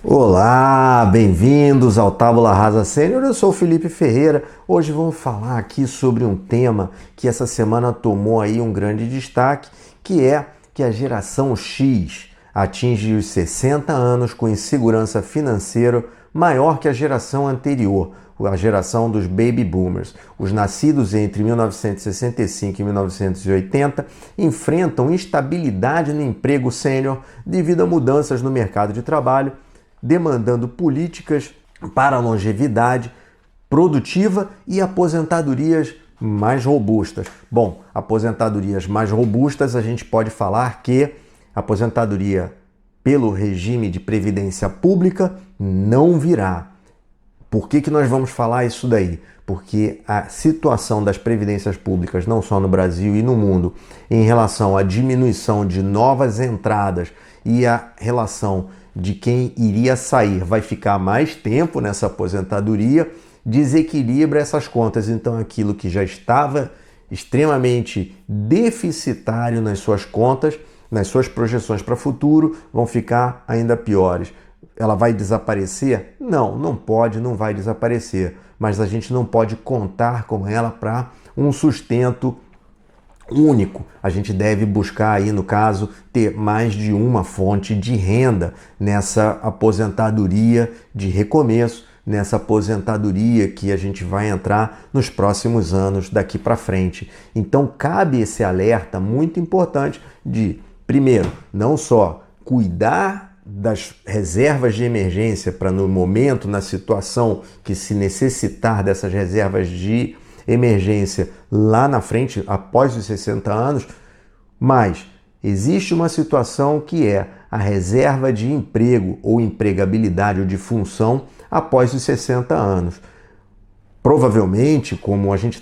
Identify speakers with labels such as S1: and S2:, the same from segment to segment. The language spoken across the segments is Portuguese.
S1: Olá, bem-vindos ao Tábula Rasa Sênior. Eu sou o Felipe Ferreira. Hoje vamos falar aqui sobre um tema que essa semana tomou aí um grande destaque, que é que a geração X atinge os 60 anos com insegurança financeira maior que a geração anterior, a geração dos Baby Boomers. Os nascidos entre 1965 e 1980 enfrentam instabilidade no emprego sênior devido a mudanças no mercado de trabalho, demandando políticas para a longevidade produtiva e aposentadorias mais robustas. Bom, aposentadorias mais robustas, a gente pode falar que a aposentadoria pelo regime de previdência pública não virá. Por que nós vamos falar isso daí? Porque a situação das previdências públicas, não só no Brasil e no mundo, em relação à diminuição de novas entradas e a relação de quem iria sair vai ficar mais tempo nessa aposentadoria, desequilibra essas contas. Então aquilo que já estava extremamente deficitário nas suas contas, nas suas projeções para o futuro, vão ficar ainda piores. Ela vai desaparecer? Não pode, não vai desaparecer. Mas a gente não pode contar com ela para um sustento único. A gente deve buscar aí, no caso, ter mais de uma fonte de renda nessa aposentadoria de recomeço, nessa aposentadoria que a gente vai entrar nos próximos anos daqui para frente. Então cabe esse alerta muito importante de, primeiro, não só cuidar das reservas de emergência para no momento, na situação que se necessitar dessas reservas de emergência lá na frente, após os 60 anos, mas existe uma situação que é a reserva de emprego ou empregabilidade ou de função após os 60 anos. Provavelmente, como a gente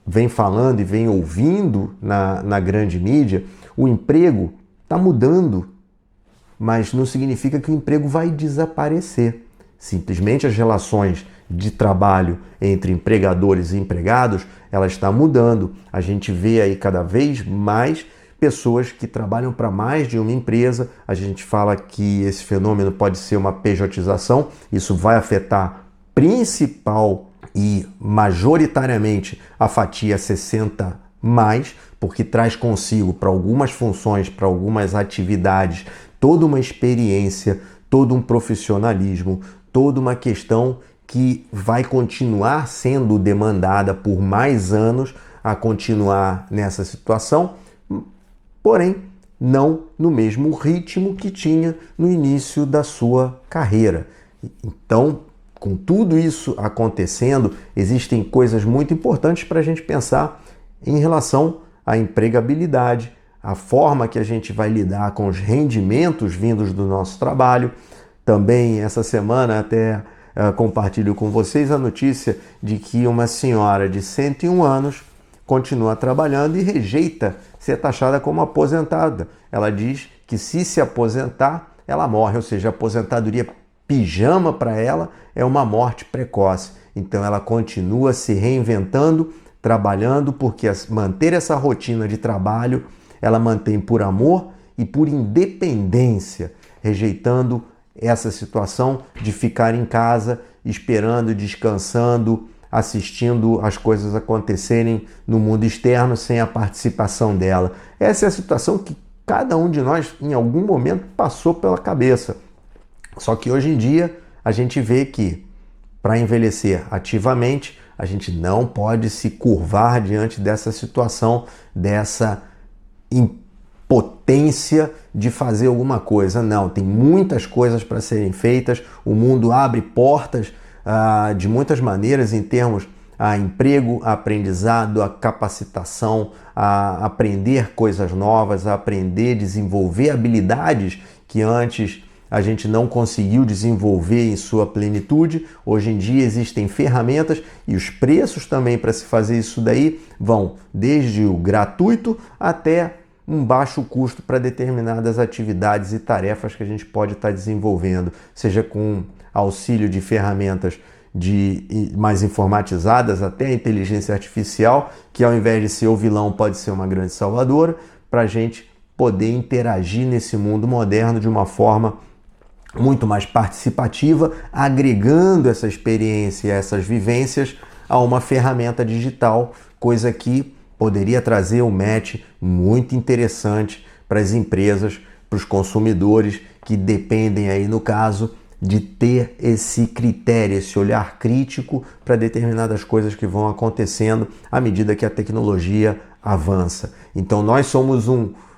S1: vem falando e vem ouvindo na grande mídia, o emprego está mudando, mas não significa que o emprego vai desaparecer. Simplesmente as relações de trabalho entre empregadores e empregados, ela está mudando. A gente vê aí cada vez mais pessoas que trabalham para mais de uma empresa. A gente fala que esse fenômeno pode ser uma pejotização. Isso vai afetar principal e majoritariamente a fatia 60 mais, porque traz consigo para algumas funções, para algumas atividades, toda uma experiência, todo um profissionalismo, toda uma questão que vai continuar sendo demandada por mais anos a continuar nessa situação, porém não no mesmo ritmo que tinha no início da sua carreira. Então, com tudo isso acontecendo, existem coisas muito importantes para a gente pensar em relação à empregabilidade, a forma que a gente vai lidar com os rendimentos vindos do nosso trabalho. Também essa semana até compartilho com vocês a notícia de que uma senhora de 101 anos continua trabalhando e rejeita ser taxada como aposentada. Ela diz que se aposentar, ela morre, ou seja, a aposentadoria pijama para ela é uma morte precoce. Então ela continua se reinventando, trabalhando, porque manter essa rotina de trabalho ela mantém por amor e por independência, rejeitando essa situação de ficar em casa, esperando, descansando, assistindo as coisas acontecerem no mundo externo sem a participação dela. Essa é a situação que cada um de nós, em algum momento, passou pela cabeça. Só que hoje em dia, a gente vê que, para envelhecer ativamente, a gente não pode se curvar diante dessa situação, dessa impotência de fazer alguma coisa. Não, tem muitas coisas para serem feitas. O mundo abre portas de muitas maneiras em termos a emprego, a aprendizado, a capacitação, a aprender coisas novas, a aprender, desenvolver habilidades que antes a gente não conseguiu desenvolver em sua plenitude. Hoje em dia existem ferramentas e os preços também para se fazer isso daí vão desde o gratuito até um baixo custo para determinadas atividades e tarefas que a gente pode estar desenvolvendo, seja com auxílio de ferramentas mais informatizadas, até a inteligência artificial, que ao invés de ser o vilão pode ser uma grande salvadora, para a gente poder interagir nesse mundo moderno de uma forma muito mais participativa, agregando essa experiência, essas vivências a uma ferramenta digital, coisa que poderia trazer um match muito interessante para as empresas, para os consumidores que dependem aí, no caso, de ter esse critério, esse olhar crítico para determinadas coisas que vão acontecendo à medida que a tecnologia avança. Então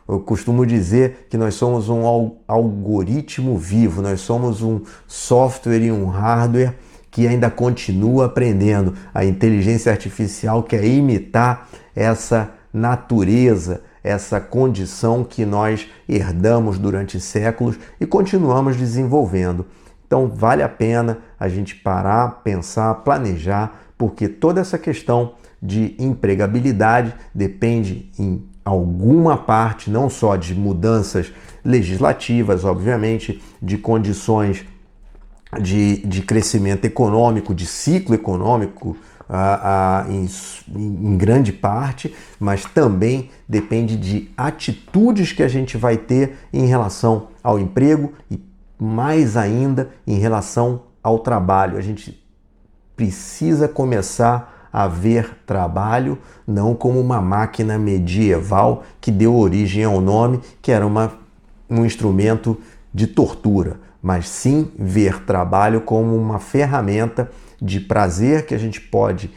S1: eu costumo dizer que nós somos um algoritmo vivo, nós somos um software e um hardware que ainda continua aprendendo. A inteligência artificial quer imitar essa natureza, essa condição que nós herdamos durante séculos e continuamos desenvolvendo. Então vale a pena a gente parar, pensar, planejar, porque toda essa questão de empregabilidade depende em alguma parte, não só de mudanças legislativas, obviamente, de condições de crescimento econômico, de ciclo econômico em grande parte, mas também depende de atitudes que a gente vai ter em relação ao emprego e mais ainda em relação ao trabalho. A gente precisa começar a ver trabalho não como uma máquina medieval que deu origem ao nome, que era um instrumento de tortura, mas sim ver trabalho como uma ferramenta de prazer que a gente pode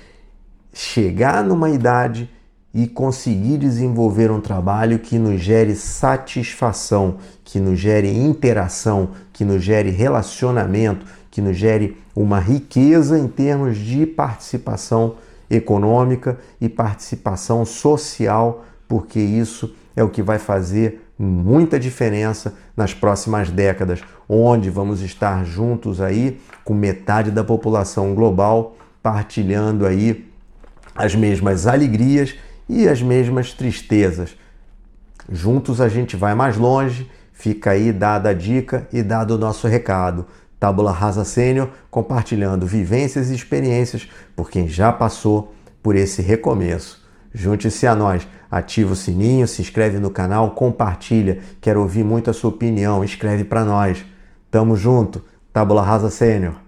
S1: chegar numa idade e conseguir desenvolver um trabalho que nos gere satisfação, que nos gere interação, que nos gere relacionamento, que nos gere uma riqueza em termos de participação econômica e participação social, porque isso é o que vai fazer muita diferença nas próximas décadas, onde vamos estar juntos aí com metade da população global partilhando aí as mesmas alegrias e as mesmas tristezas. Juntos a gente vai mais longe. Fica aí dada a dica e dado o nosso recado. Tábula Rasa Sênior compartilhando vivências e experiências por quem já passou por esse recomeço. Junte-se a nós, ativa o sininho, se inscreve no canal, compartilha. Quero ouvir muito a sua opinião, escreve para nós. Tamo junto, Tábula Rasa Sênior.